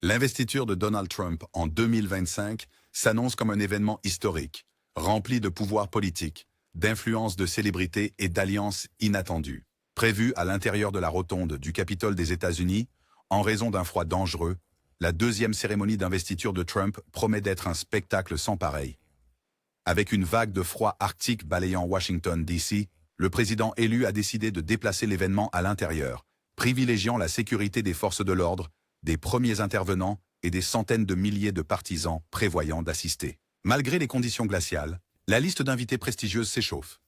L'investiture de Donald Trump en 2025 s'annonce comme un événement historique, rempli de pouvoirs politiques, d'influences de célébrités et d'alliances inattendues. Prévue à l'intérieur de la rotonde du Capitole des États-Unis, en raison d'un froid dangereux, la deuxième cérémonie d'investiture de Trump promet d'être un spectacle sans pareil. Avec une vague de froid arctique balayant Washington, D.C., le président élu a décidé de déplacer l'événement à l'intérieur, privilégiant la sécurité des forces de l'ordre, des premiers intervenants et des centaines de milliers de partisans prévoyant d'assister. Malgré les conditions glaciales, la liste d'invités prestigieuses s'échauffe.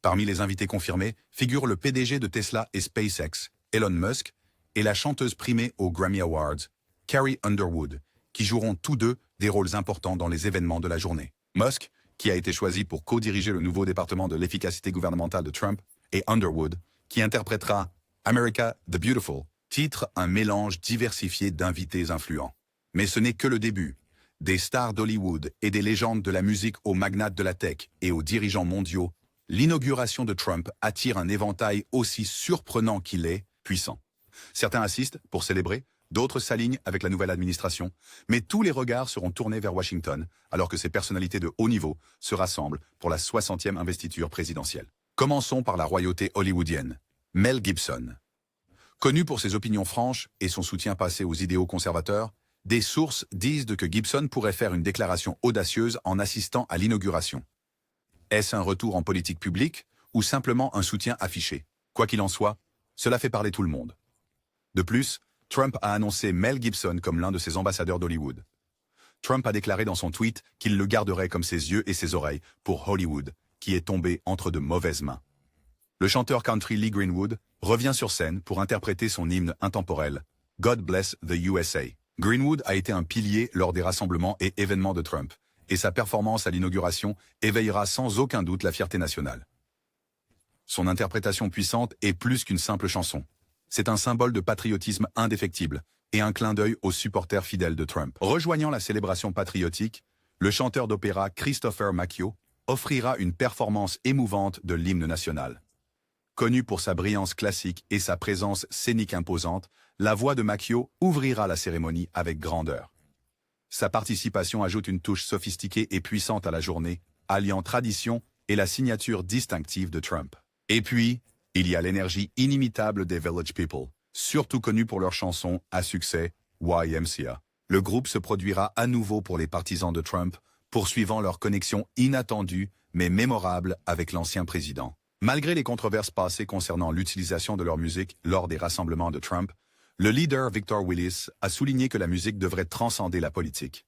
Parmi les invités confirmés figurent le PDG de Tesla et SpaceX, Elon Musk, et la chanteuse primée aux Grammy Awards, Carrie Underwood, qui joueront tous deux des rôles importants dans les événements de la journée. Musk, qui a été choisi pour co-diriger le nouveau département de l'efficacité gouvernementale de Trump, et Underwood, qui interprétera America the Beautiful, titre un mélange diversifié d'invités influents. Mais ce n'est que le début. Des stars d'Hollywood et des légendes de la musique aux magnates de la tech et aux dirigeants mondiaux, l'inauguration de Trump attire un éventail aussi surprenant qu'il est puissant. Certains assistent pour célébrer, d'autres s'alignent avec la nouvelle administration, mais tous les regards seront tournés vers Washington, alors que ces personnalités de haut niveau se rassemblent pour la 60e investiture présidentielle. Commençons par la royauté hollywoodienne. Mel Gibson. Connu pour ses opinions franches et son soutien passé aux idéaux conservateurs, des sources disent que Gibson pourrait faire une déclaration audacieuse en assistant à l'inauguration. Est-ce un retour en politique publique ou simplement un soutien affiché? Quoi qu'il en soit, cela fait parler tout le monde. De plus, Trump a annoncé Mel Gibson comme l'un de ses ambassadeurs d'Hollywood. Trump a déclaré dans son tweet qu'il le garderait comme ses yeux et ses oreilles pour Hollywood, qui est tombé entre de mauvaises mains. Le chanteur country Lee Greenwood revient sur scène pour interpréter son hymne intemporel, God Bless the USA. Greenwood a été un pilier lors des rassemblements et événements de Trump, et sa performance à l'inauguration éveillera sans aucun doute la fierté nationale. Son interprétation puissante est plus qu'une simple chanson. C'est un symbole de patriotisme indéfectible et un clin d'œil aux supporters fidèles de Trump. Rejoignant la célébration patriotique, le chanteur d'opéra Christopher Macchio offrira une performance émouvante de l'hymne national. Connu pour sa brillance classique et sa présence scénique imposante, la voix de Macchio ouvrira la cérémonie avec grandeur. Sa participation ajoute une touche sophistiquée et puissante à la journée, alliant tradition et la signature distinctive de Trump. Et puis, il y a l'énergie inimitable des Village People, surtout connus pour leur chanson à succès YMCA. Le groupe se produira à nouveau pour les partisans de Trump, poursuivant leur connexion inattendue mais mémorable avec l'ancien président. Malgré les controverses passées concernant l'utilisation de leur musique lors des rassemblements de Trump, le leader Victor Willis a souligné que la musique devrait transcender la politique.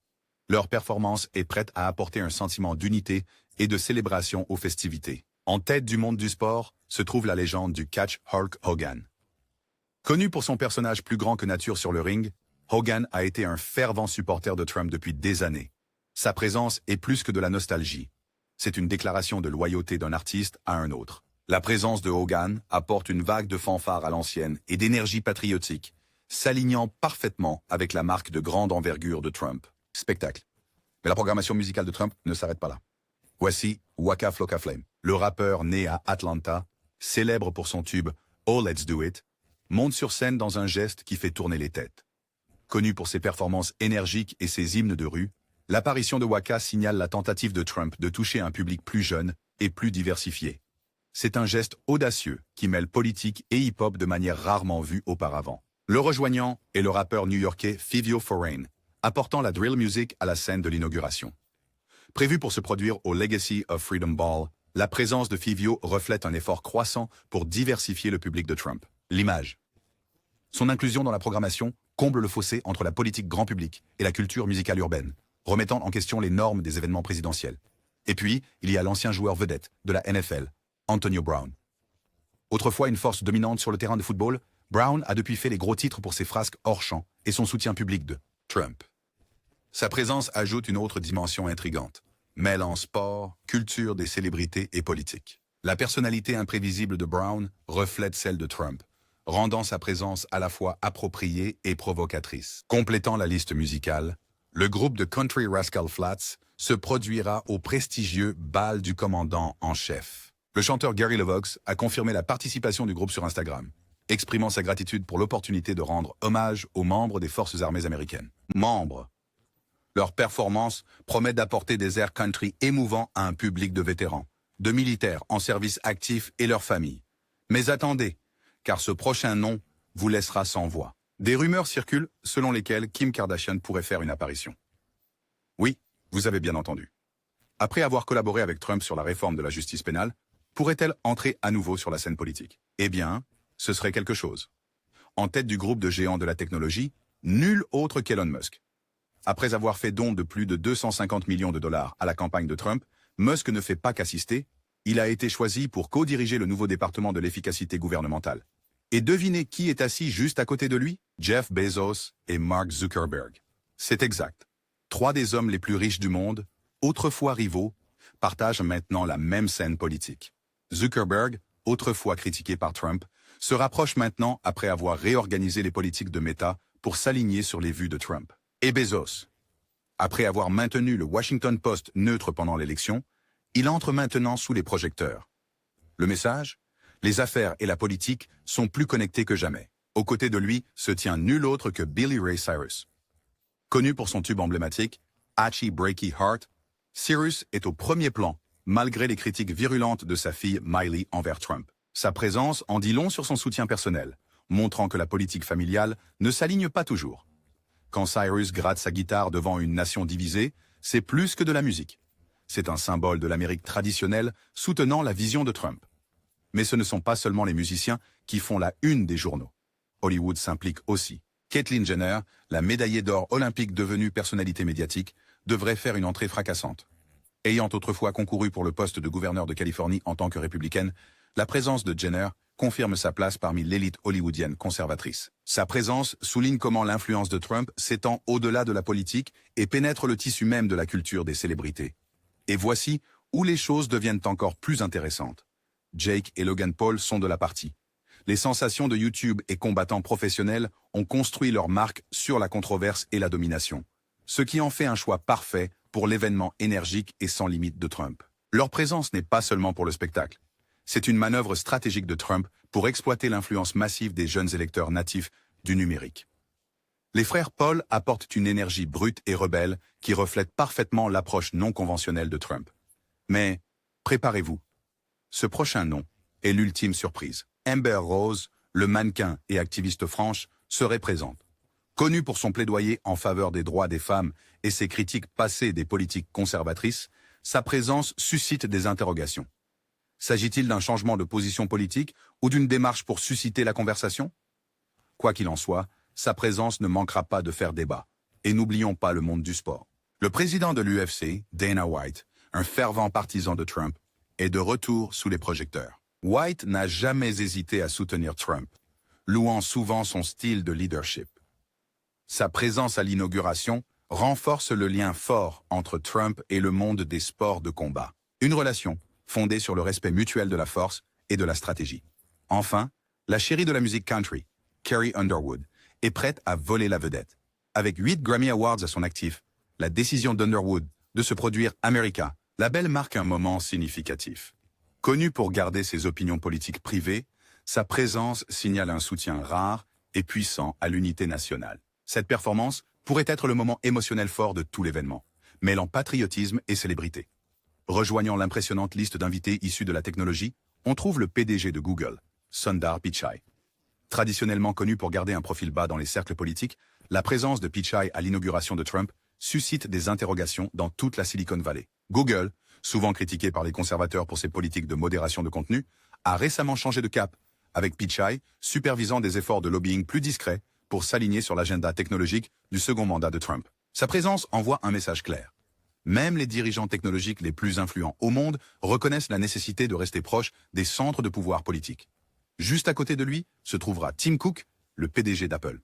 Leur performance est prête à apporter un sentiment d'unité et de célébration aux festivités. En tête du monde du sport se trouve la légende du catch Hulk Hogan. Connu pour son personnage plus grand que nature sur le ring, Hogan a été un fervent supporter de Trump depuis des années. Sa présence est plus que de la nostalgie. C'est une déclaration de loyauté d'un artiste à un autre. La présence de Hogan apporte une vague de fanfare à l'ancienne et d'énergie patriotique, s'alignant parfaitement avec la marque de grande envergure de Trump. Spectacle. Mais la programmation musicale de Trump ne s'arrête pas là. Voici Waka Flocka Flame. Le rappeur né à Atlanta, célèbre pour son tube « Oh Let's Do It », monte sur scène dans un geste qui fait tourner les têtes. Connu pour ses performances énergiques et ses hymnes de rue, l'apparition de Waka signale la tentative de Trump de toucher un public plus jeune et plus diversifié. C'est un geste audacieux qui mêle politique et hip-hop de manière rarement vue auparavant. Le rejoignant est le rappeur new-yorkais Fivio Foreign, apportant la drill music à la scène de l'inauguration. Prévu pour se produire au Legacy of Freedom Ball, la présence de Fivio reflète un effort croissant pour diversifier le public de Trump. L'image. Son inclusion dans la programmation comble le fossé entre la politique grand public et la culture musicale urbaine, remettant en question les normes des événements présidentiels. Et puis, il y a l'ancien joueur vedette de la NFL, Antonio Brown. Autrefois une force dominante sur le terrain de football, Brown a depuis fait les gros titres pour ses frasques hors champ et son soutien public de Trump. Sa présence ajoute une autre dimension intrigante, mêlant sport, culture des célébrités et politique. La personnalité imprévisible de Brown reflète celle de Trump, rendant sa présence à la fois appropriée et provocatrice. Complétant la liste musicale, le groupe de Country Rascal Flatts se produira au prestigieux bal du commandant en chef. Le chanteur Gary LeVox a confirmé la participation du groupe sur Instagram. exprimant sa gratitude pour l'opportunité de rendre hommage aux membres des forces armées américaines. Membres. Leur performance promet d'apporter des airs country émouvants à un public de vétérans, de militaires en service actif et leurs familles. Mais attendez, car ce prochain nom vous laissera sans voix. Des rumeurs circulent selon lesquelles Kim Kardashian pourrait faire une apparition. Oui, vous avez bien entendu. Après avoir collaboré avec Trump sur la réforme de la justice pénale, pourrait-elle entrer à nouveau sur la scène politique? Eh bien, ce serait quelque chose. En tête du groupe de géants de la technologie, nul autre qu'Elon Musk. Après avoir fait don de plus de 250 millions de dollars à la campagne de Trump, Musk ne fait pas qu'assister, il a été choisi pour co-diriger le nouveau département de l'efficacité gouvernementale. Et devinez qui est assis juste à côté de lui? Jeff Bezos et Mark Zuckerberg. C'est exact. 3 des hommes les plus riches du monde, autrefois rivaux, partagent maintenant la même scène politique. Zuckerberg, autrefois critiqué par Trump, se rapproche maintenant après avoir réorganisé les politiques de Meta pour s'aligner sur les vues de Trump. Et Bezos, après avoir maintenu le Washington Post neutre pendant l'élection, il entre maintenant sous les projecteurs. Le message? Les affaires et la politique sont plus connectés que jamais. Aux côtés de lui se tient nul autre que Billy Ray Cyrus. Connu pour son tube emblématique, Hachi Breaky Heart, Cyrus est au premier plan, malgré les critiques virulentes de sa fille Miley envers Trump. Sa présence en dit long sur son soutien personnel, montrant que la politique familiale ne s'aligne pas toujours. Quand Cyrus gratte sa guitare devant une nation divisée, c'est plus que de la musique. C'est un symbole de l'Amérique traditionnelle soutenant la vision de Trump. Mais ce ne sont pas seulement les musiciens qui font la une des journaux. Hollywood s'implique aussi. Caitlyn Jenner, la médaillée d'or olympique devenue personnalité médiatique, devrait faire une entrée fracassante. Ayant autrefois concouru pour le poste de gouverneur de Californie en tant que républicaine, la présence de Jenner confirme sa place parmi l'élite hollywoodienne conservatrice. Sa présence souligne comment l'influence de Trump s'étend au-delà de la politique et pénètre le tissu même de la culture des célébrités. Et voici où les choses deviennent encore plus intéressantes. Jake et Logan Paul sont de la partie. Les sensations de YouTube et combattants professionnels ont construit leur marque sur la controverse et la domination, ce qui en fait un choix parfait pour l'événement énergique et sans limite de Trump. Leur présence n'est pas seulement pour le spectacle. C'est une manœuvre stratégique de Trump pour exploiter l'influence massive des jeunes électeurs natifs du numérique. Les frères Paul apportent une énergie brute et rebelle qui reflète parfaitement l'approche non conventionnelle de Trump. Mais, préparez-vous. Ce prochain nom est l'ultime surprise. Amber Rose, le mannequin et activiste franche, serait présente. Connue pour son plaidoyer en faveur des droits des femmes et ses critiques passées des politiques conservatrices, sa présence suscite des interrogations. S'agit-il d'un changement de position politique ou d'une démarche pour susciter la conversation? Quoi qu'il en soit, sa présence ne manquera pas de faire débat. Et n'oublions pas le monde du sport. Le président de l'UFC, Dana White, un fervent partisan de Trump, est de retour sous les projecteurs. White n'a jamais hésité à soutenir Trump, louant souvent son style de leadership. Sa présence à l'inauguration renforce le lien fort entre Trump et le monde des sports de combat. Une relation fondée sur le respect mutuel de la force et de la stratégie. Enfin, la chérie de la musique country, Carrie Underwood, est prête à voler la vedette. Avec 8 Grammy Awards à son actif, la décision d'Underwood de se produire America, la belle marque un moment significatif. Connue pour garder ses opinions politiques privées, sa présence signale un soutien rare et puissant à l'unité nationale. Cette performance pourrait être le moment émotionnel fort de tout l'événement, mêlant patriotisme et célébrité. Rejoignant l'impressionnante liste d'invités issus de la technologie, on trouve le PDG de Google, Sundar Pichai. Traditionnellement connu pour garder un profil bas dans les cercles politiques, la présence de Pichai à l'inauguration de Trump suscite des interrogations dans toute la Silicon Valley. Google, souvent critiqué par les conservateurs pour ses politiques de modération de contenu, a récemment changé de cap, avec Pichai supervisant des efforts de lobbying plus discrets pour s'aligner sur l'agenda technologique du second mandat de Trump. Sa présence envoie un message clair. Même les dirigeants technologiques les plus influents au monde reconnaissent la nécessité de rester proche des centres de pouvoir politique. Juste à côté de lui se trouvera Tim Cook, le PDG d'Apple.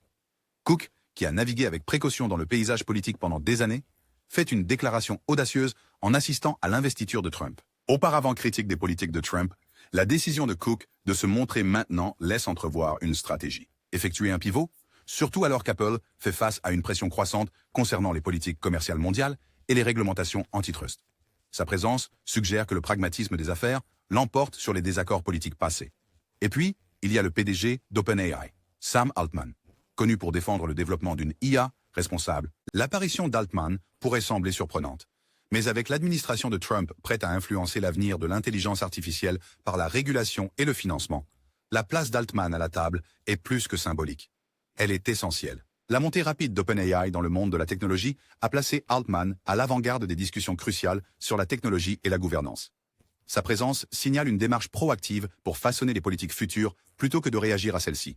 Cook, qui a navigué avec précaution dans le paysage politique pendant des années, fait une déclaration audacieuse en assistant à l'investiture de Trump. Auparavant critique des politiques de Trump, la décision de Cook de se montrer maintenant laisse entrevoir une stratégie. Effectuer un pivot, surtout alors qu'Apple fait face à une pression croissante concernant les politiques commerciales mondiales et les réglementations antitrust. Sa présence suggère que le pragmatisme des affaires l'emporte sur les désaccords politiques passés. Et puis, il y a le PDG d'OpenAI, Sam Altman, connu pour défendre le développement d'une IA responsable. L'apparition d'Altman pourrait sembler surprenante. Mais avec l'administration de Trump prête à influencer l'avenir de l'intelligence artificielle par la régulation et le financement, la place d'Altman à la table est plus que symbolique. Elle est essentielle. La montée rapide d'OpenAI dans le monde de la technologie a placé Altman à l'avant-garde des discussions cruciales sur la technologie et la gouvernance. Sa présence signale une démarche proactive pour façonner les politiques futures plutôt que de réagir à celles-ci.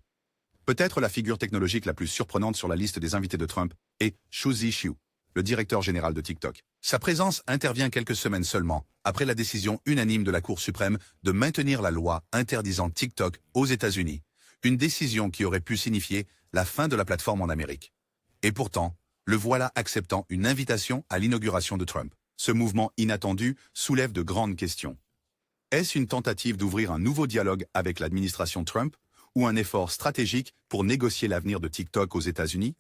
Peut-être la figure technologique la plus surprenante sur la liste des invités de Trump est Zhu Zixu, le directeur général de TikTok. Sa présence intervient quelques semaines seulement après la décision unanime de la Cour suprême de maintenir la loi interdisant TikTok aux États-Unis, une décision qui aurait pu signifier la fin de la plateforme en Amérique. Et pourtant, le voilà acceptant une invitation à l'inauguration de Trump. Ce mouvement inattendu soulève de grandes questions. Est-ce une tentative d'ouvrir un nouveau dialogue avec l'administration Trump ou un effort stratégique pour négocier l'avenir de TikTok aux États-Unis?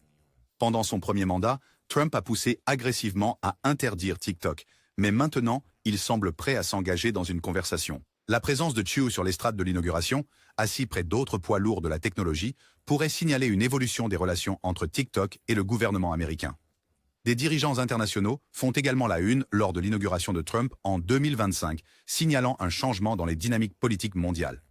Pendant son premier mandat, Trump a poussé agressivement à interdire TikTok, mais maintenant, il semble prêt à s'engager dans une conversation. La présence de Zhu sur l'estrade de l'inauguration, assis près d'autres poids lourds de la technologie, pourrait signaler une évolution des relations entre TikTok et le gouvernement américain. Des dirigeants internationaux font également la une lors de l'inauguration de Trump en 2025, signalant un changement dans les dynamiques politiques mondiales.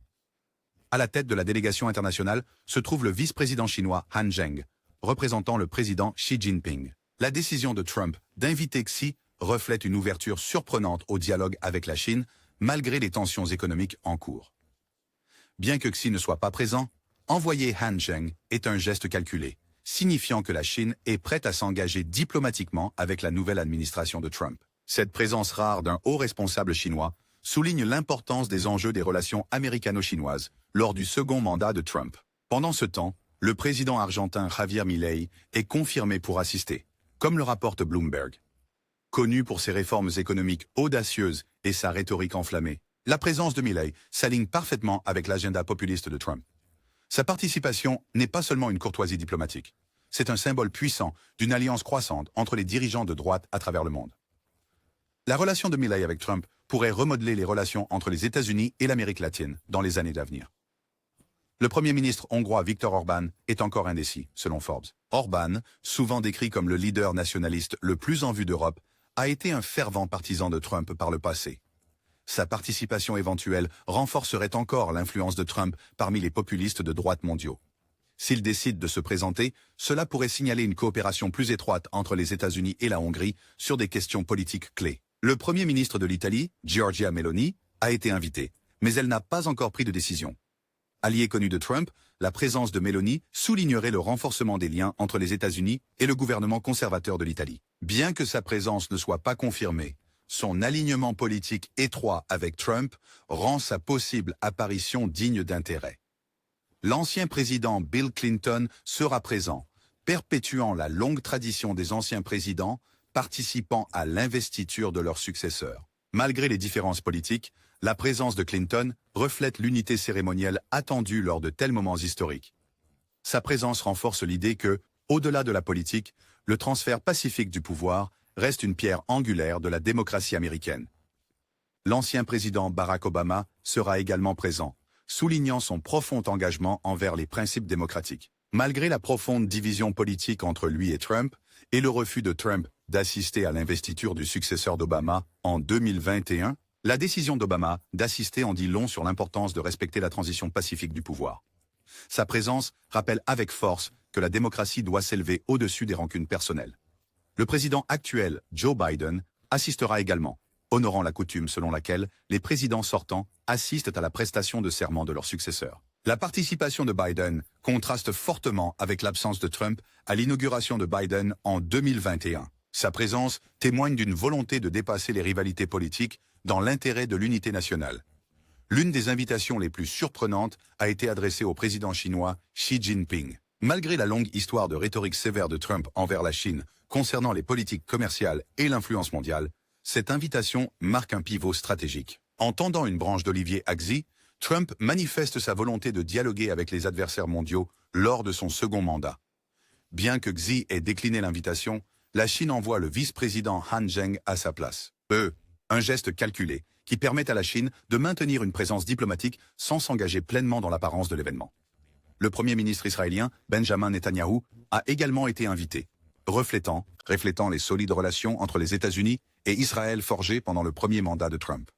À la tête de la délégation internationale se trouve le vice-président chinois Han Zheng, représentant le président Xi Jinping. La décision de Trump d'inviter Xi reflète une ouverture surprenante au dialogue avec la Chine, malgré les tensions économiques en cours. Bien que Xi ne soit pas présent, envoyer Han Zheng est un geste calculé, signifiant que la Chine est prête à s'engager diplomatiquement avec la nouvelle administration de Trump. Cette présence rare d'un haut responsable chinois souligne l'importance des enjeux des relations américano-chinoises lors du second mandat de Trump. Pendant ce temps, le président argentin Javier Milei est confirmé pour assister, comme le rapporte Bloomberg. Connu pour ses réformes économiques audacieuses et sa rhétorique enflammée, la présence de Milei s'aligne parfaitement avec l'agenda populiste de Trump. Sa participation n'est pas seulement une courtoisie diplomatique, c'est un symbole puissant d'une alliance croissante entre les dirigeants de droite à travers le monde. La relation de Milei avec Trump pourrait remodeler les relations entre les États-Unis et l'Amérique latine dans les années d'avenir. Le Premier ministre hongrois Viktor Orbán est encore indécis, selon Forbes. Orbán, souvent décrit comme le leader nationaliste le plus en vue d'Europe, a été un fervent partisan de Trump par le passé. Sa participation éventuelle renforcerait encore l'influence de Trump parmi les populistes de droite mondiaux. S'il décide de se présenter, cela pourrait signaler une coopération plus étroite entre les États-Unis et la Hongrie sur des questions politiques clés. Le Premier ministre de l'Italie, Giorgia Meloni, a été invité, mais elle n'a pas encore pris de décision. Allié connu de Trump, la présence de Meloni soulignerait le renforcement des liens entre les États-Unis et le gouvernement conservateur de l'Italie. Bien que sa présence ne soit pas confirmée, son alignement politique étroit avec Trump rend sa possible apparition digne d'intérêt. L'ancien président Bill Clinton sera présent, perpétuant la longue tradition des anciens présidents participant à l'investiture de leurs successeurs. Malgré les différences politiques, la présence de Clinton reflète l'unité cérémonielle attendue lors de tels moments historiques. Sa présence renforce l'idée que, au-delà de la politique, le transfert pacifique du pouvoir reste une pierre angulaire de la démocratie américaine. L'ancien président Barack Obama sera également présent, soulignant son profond engagement envers les principes démocratiques. Malgré la profonde division politique entre lui et Trump, et le refus de Trump d'assister à l'investiture du successeur d'Obama en 2021, la décision d'Obama d'assister en dit long sur l'importance de respecter la transition pacifique du pouvoir. Sa présence rappelle avec force que la démocratie doit s'élever au-dessus des rancunes personnelles. Le président actuel, Joe Biden, assistera également, honorant la coutume selon laquelle les présidents sortants assistent à la prestation de serment de leur successeur. La participation de Biden contraste fortement avec l'absence de Trump à l'inauguration de Biden en 2021. Sa présence témoigne d'une volonté de dépasser les rivalités politiques dans l'intérêt de l'unité nationale. L'une des invitations les plus surprenantes a été adressée au président chinois Xi Jinping. Malgré la longue histoire de rhétorique sévère de Trump envers la Chine concernant les politiques commerciales et l'influence mondiale, cette invitation marque un pivot stratégique. En tendant une branche d'olivier à Xi, Trump manifeste sa volonté de dialoguer avec les adversaires mondiaux lors de son second mandat. Bien que Xi ait décliné l'invitation, la Chine envoie le vice-président Han Zheng à sa place. Un geste calculé qui permet à la Chine de maintenir une présence diplomatique sans s'engager pleinement dans l'apparence de l'événement. Le Premier ministre israélien, Benjamin Netanyahou, a également été invité, reflétant les solides relations entre les États-Unis et Israël forgées pendant le premier mandat de Trump.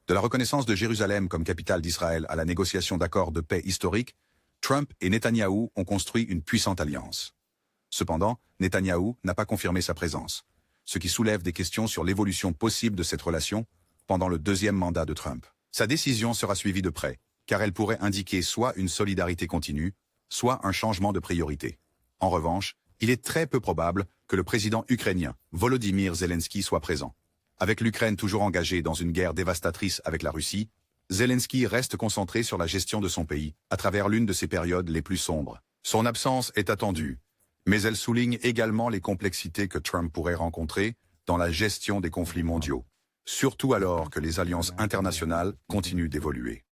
De la reconnaissance de Jérusalem comme capitale d'Israël à la négociation d'accords de paix historiques, Trump et Netanyahou ont construit une puissante alliance. Cependant, Netanyahou n'a pas confirmé sa présence, ce qui soulève des questions sur l'évolution possible de cette relation pendant le deuxième mandat de Trump. Sa décision sera suivie de près, car elle pourrait indiquer soit une solidarité continue, soit un changement de priorité. En revanche, il est très peu probable que le président ukrainien, Volodymyr Zelensky, soit présent. Avec l'Ukraine toujours engagée dans une guerre dévastatrice avec la Russie, Zelensky reste concentré sur la gestion de son pays, à travers l'une de ses périodes les plus sombres. Son absence est attendue, mais elle souligne également les complexités que Trump pourrait rencontrer dans la gestion des conflits mondiaux, surtout alors que les alliances internationales continuent d'évoluer.